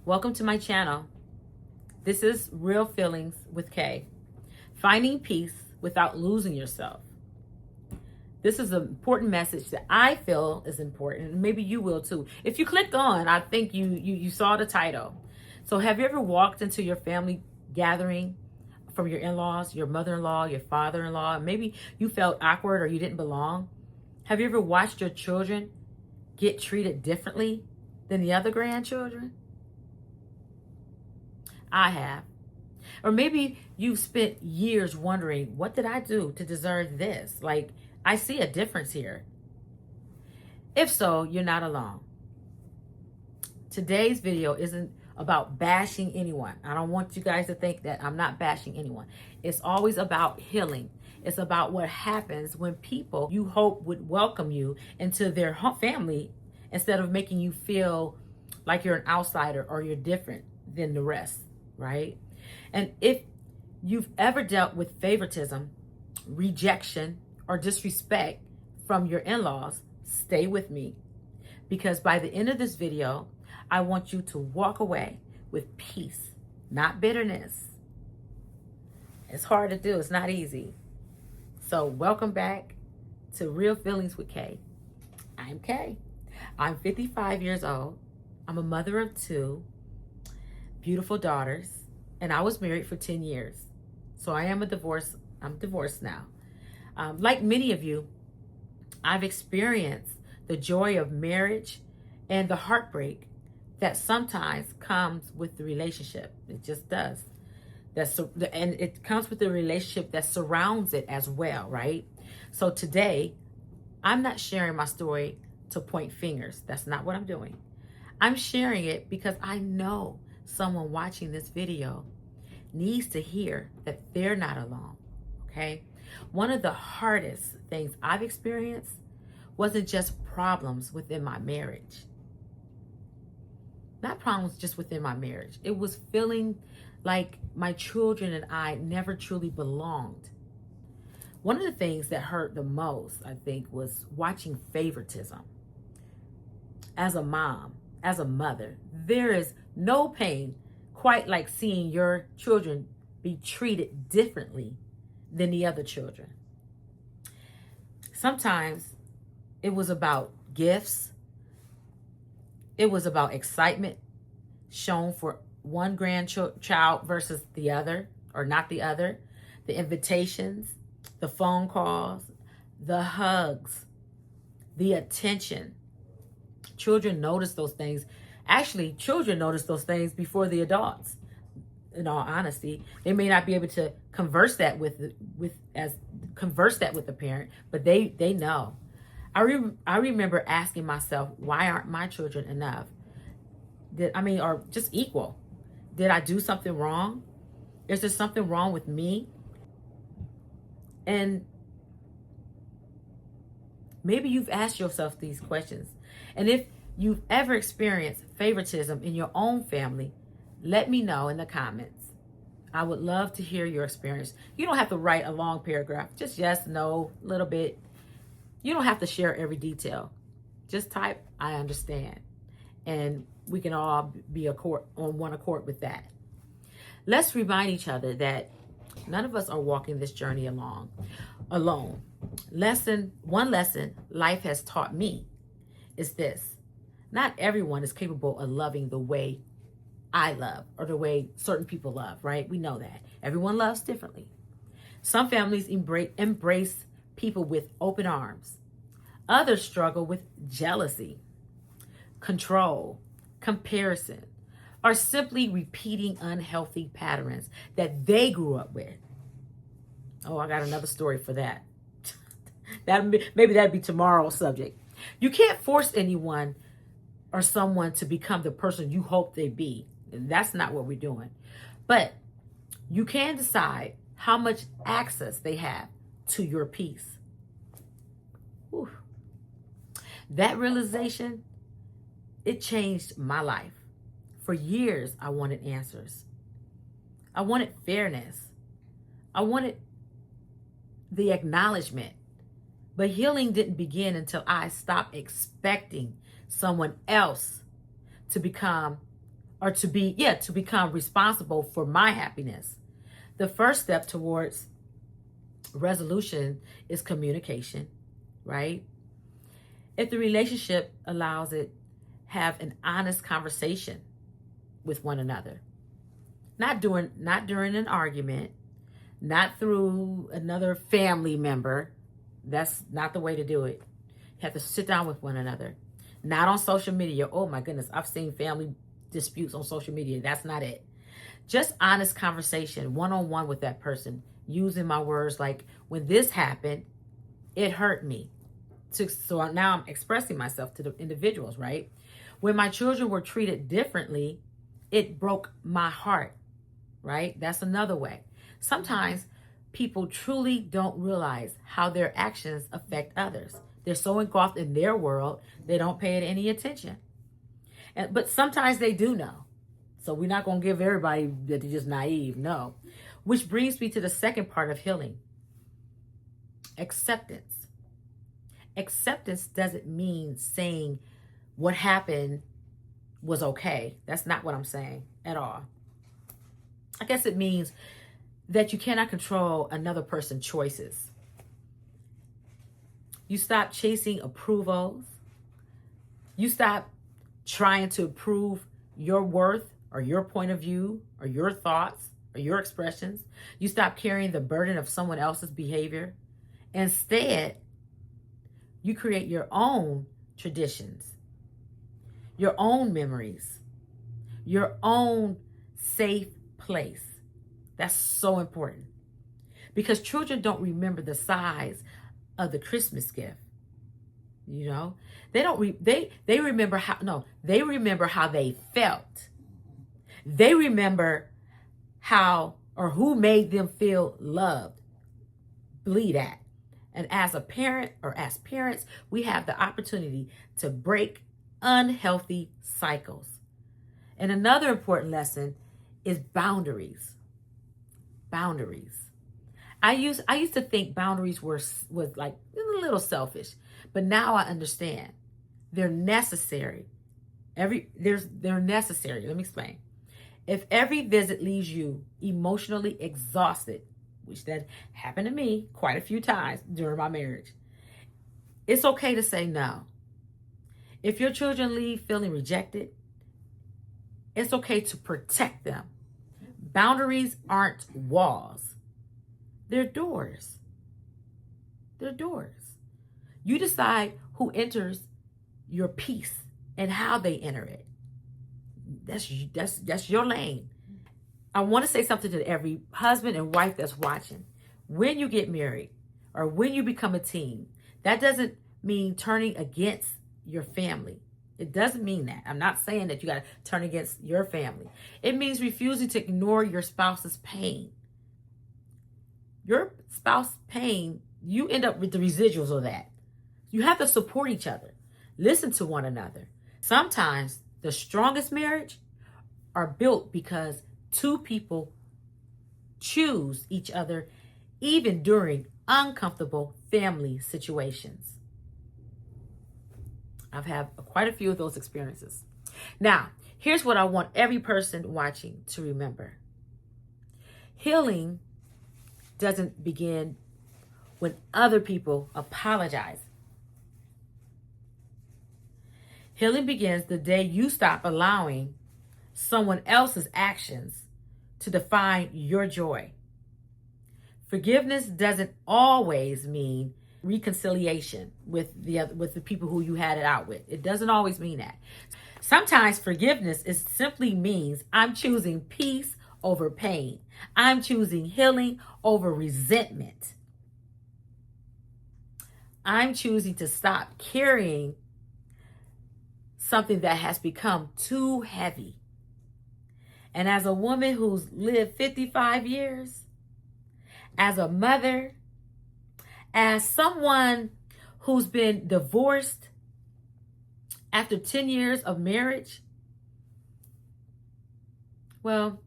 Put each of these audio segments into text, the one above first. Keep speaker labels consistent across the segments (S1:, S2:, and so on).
S1: Welcome to my channel. This is Real Feelings with Kay. Finding peace without losing yourself. This is an important message that I feel is important, and maybe you will too. If you clicked on, I think you saw the title. So have you ever walked into your family gathering from your in-laws, your mother-in-law, your father-in-law, and maybe you felt awkward or you didn't belong? Have you ever watched your children get treated differently than the other grandchildren? I have. Or maybe you've spent years wondering, what did I do to deserve this? Like, I see a difference here. If so, you're not alone. Today's video isn't about bashing anyone. I don't want you guys to think that I'm not bashing anyone. It's always about healing. It's about what happens when people you hope would welcome you into their family instead of making you feel like you're an outsider or you're different than the rest, right? And if you've ever dealt with favoritism, rejection, or disrespect from your in-laws, stay with me. Because by the end of this video, I want you to walk away with peace, not bitterness. It's hard to do. It's not easy. So welcome back to Real Feelings with Kay. I'm Kay. I'm 55 years old. I'm a mother of 2 beautiful daughters, and I was married for 10 years. So I'm divorced now. Like many of you, I've experienced the joy of marriage and the heartbreak that sometimes comes with the relationship. It just does. And it comes with the relationship that surrounds it as well, right? So today, I'm not sharing my story to point fingers. That's not what I'm doing. I'm sharing it because I know someone watching this video needs to hear that they're not alone, okay? One of the hardest things I've experienced wasn't just problems within my marriage. Not problems just within my marriage. It was feeling like my children and I never truly belonged. One of the things that hurt the most, I think, was watching favoritism. As a mom, as a mother, there is no pain quite like seeing your children be treated differently than the other children. Sometimes it was about gifts. It was about excitement shown for one grandchild versus the other, or not the other. The invitations, the phone calls, the hugs, the attention. Children notice those things. Actually, children notice those things before the adults. In all honesty, they may not be able to converse that with the parent, but they know. I remember asking myself, why aren't my children enough? Or just equal? Did I do something wrong? Is there something wrong with me? And maybe you've asked yourself these questions. And if you've ever experienced favoritism in your own family, let me know in the comments. I would love to hear your experience. You don't have to write a long paragraph. Just yes, no, a little bit. You don't have to share every detail. Just type, I understand. And we can all be on one accord with that. Let's remind each other that none of us are walking this journey alone. One lesson life has taught me is this: not everyone is capable of loving the way I love or the way certain people love, right? We know that. Everyone loves differently. Some families embrace people with open arms. Others struggle with jealousy, control, comparison, or simply repeating unhealthy patterns that they grew up with. Oh, I got another story for that. Maybe that'd be tomorrow's subject. You can't force anyone or someone to become the person you hope they be. That's not what we're doing. But you can decide how much access they have to your peace. Whew. That realization, it changed my life. For years, I wanted answers. I wanted fairness. I wanted the acknowledgement. But healing didn't begin until I stopped expecting someone else to become or to become responsible for my happiness. The first step towards resolution is communication, right? If the relationship allows it, have an honest conversation with one another. Not during an argument, not through another family member. That's not the way to do it. You have to sit down with one another. Not on social media. Oh my goodness, I've seen family disputes on social media. That's not it. Just honest conversation, one-on-one with that person, using my words like, when this happened, it hurt me. So now I'm expressing myself to the individuals, right? When my children were treated differently, it broke my heart, right? That's another way. Sometimes people truly don't realize how their actions affect others. They're so engulfed in their world, they don't pay it any attention. But sometimes they do know. So we're not going to give everybody that they're just naive. No. Which brings me to the second part of healing. Acceptance. Acceptance doesn't mean saying what happened was okay. That's not what I'm saying at all. I guess it means that you cannot control another person's choices. You stop chasing approvals. You stop trying to prove your worth or your point of view or your thoughts or your expressions. You stop carrying the burden of someone else's behavior. Instead, you create your own traditions, your own memories, your own safe place. That's so important, because children don't remember the size of the Christmas gift. You know, they don't. They remember how. No, they remember how they felt. They remember how or who made them feel loved. Believe that. And as a parent or as parents, we have the opportunity to break unhealthy cycles. And another important lesson is boundaries. Boundaries. I used to think boundaries was like a little selfish, but now I understand they're necessary. They're necessary. Let me explain. If every visit leaves you emotionally exhausted, which that happened to me quite a few times during my marriage, it's okay to say no. If your children leave feeling rejected, it's okay to protect them. Boundaries aren't walls. They're doors. They're doors. You decide who enters your peace and how they enter it. That's your lane. I want to say something to every husband and wife that's watching. When you get married or when you become a teen, that doesn't mean turning against your family. It doesn't mean that. I'm not saying that you got to turn against your family. It means refusing to ignore your spouse's pain. Your spouse's pain, you end up with the residuals of that. You have to support each other. Listen to one another. Sometimes the strongest marriage are built because two people choose each other even during uncomfortable family situations. I've had quite a few of those experiences. Now, here's what I want every person watching to remember. Healing doesn't begin when other people apologize. Healing begins the day you stop allowing someone else's actions to define your joy. Forgiveness doesn't always mean reconciliation with the people who you had it out with. It doesn't always mean that. Sometimes forgiveness simply means I'm choosing peace over pain. I'm choosing healing over resentment. I'm choosing to stop carrying something that has become too heavy. And as a woman who's lived 55 years, as a mother, as someone who's been divorced after 10 years of marriage, well,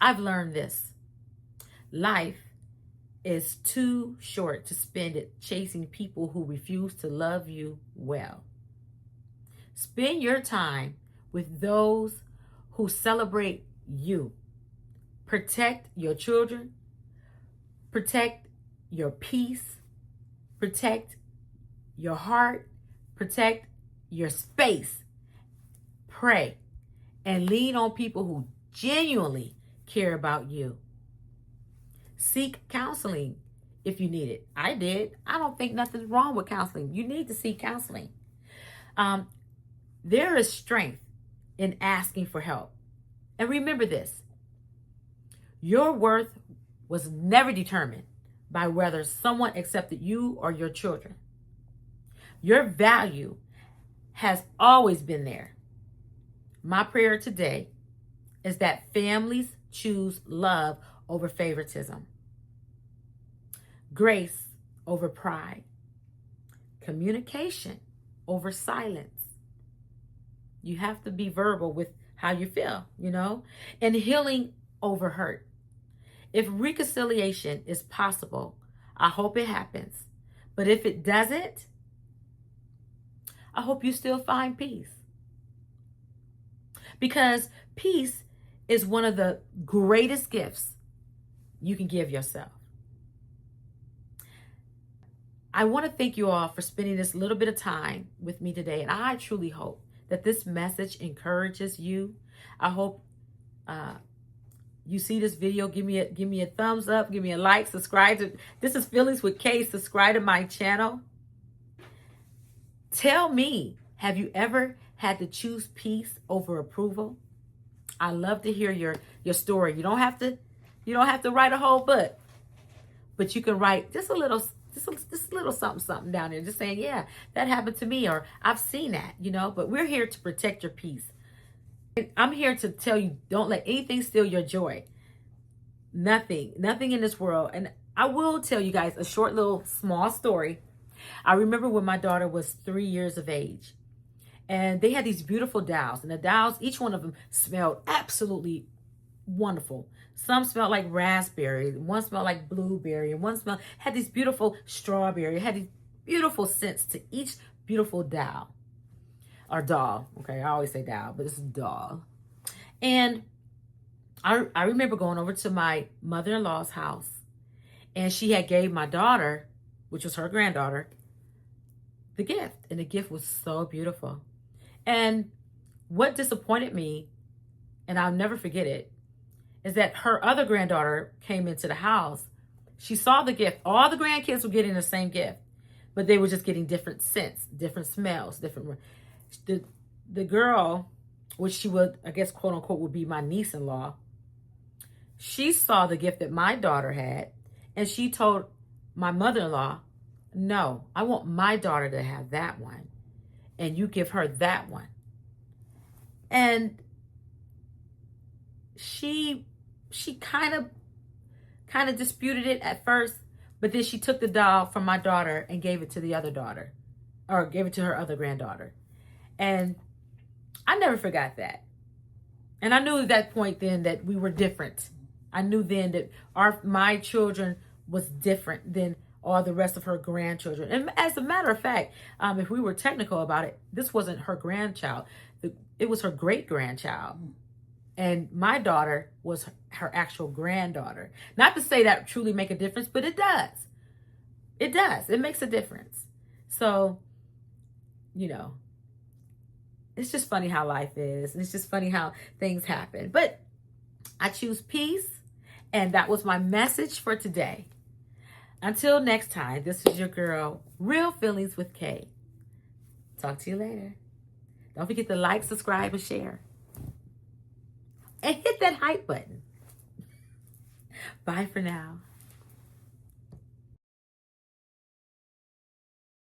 S1: I've learned this. Life is too short to spend it chasing people who refuse to love you well. Spend your time with those who celebrate you. Protect your children. Protect your peace. Protect your heart. Protect your space. Pray and lean on people who genuinely care about you. Seek counseling if you need it. I did. I don't think nothing's wrong with counseling. You need to seek counseling. There is strength in asking for help. And remember this: your worth was never determined by whether someone accepted you or your children. Your value has always been there. My prayer today is that families choose love over favoritism, grace over pride, communication over silence. You have to be verbal with how you feel, and healing over hurt. If reconciliation is possible, I hope it happens. But if it doesn't, I hope you still find peace. Because peace is one of the greatest gifts you can give yourself. I want to thank you all for spending this little bit of time with me today. And I truly hope that this message encourages you. I hope you see this video. Give me a thumbs up. Give me a like. Subscribe to. This is Feelings with Kay. Subscribe to my channel. Tell me, have you ever had to choose peace over approval? I love to hear your story. You don't have to write a whole book, but you can write just a little something down there, just saying, yeah, that happened to me, or I've seen that, but we're here to protect your peace. I'm here to tell you, don't let anything steal your joy. Nothing in this world. And I will tell you guys a short little small story. I remember when my daughter was 3 years of age, and they had these beautiful dolls, and the dolls, each one of them smelled absolutely wonderful. Some smelled like raspberry, one smelled like blueberry, and one had these beautiful strawberry. It had these beautiful scents to each beautiful doll. Or doll. Okay, I always say doll, but it's a doll. And I remember going over to my mother-in-law's house, and she had gave my daughter, which was her granddaughter, the gift. And the gift was so beautiful. And what disappointed me, and I'll never forget it, is that her other granddaughter came into the house. She saw the gift. All the grandkids were getting the same gift, but they were just getting different scents, different smells, different. The girl, which she would, I guess, quote unquote, would be my niece-in-law, she saw the gift that my daughter had, and she told my mother-in-law, no, I want my daughter to have that one, and you give her that one. And she kind of disputed it at first, but then she took the doll from my daughter and gave it to the other daughter, or gave it to her other granddaughter. And I never forgot that. And I knew at that point then that we were different. I knew then that my children was different than all the rest of her grandchildren. And as a matter of fact, if we were technical about it, this wasn't her grandchild. It was her great-grandchild. And my daughter was her actual granddaughter. Not to say that truly make a difference, but it does. It does. It makes a difference. So, it's just funny how life is. It's just funny how things happen. But I choose peace, and that was my message for today. Until next time, this is your girl, Real Feelings with Kay. Talk to you later. Don't forget to like, subscribe, and share. And hit that hype button. Bye for now.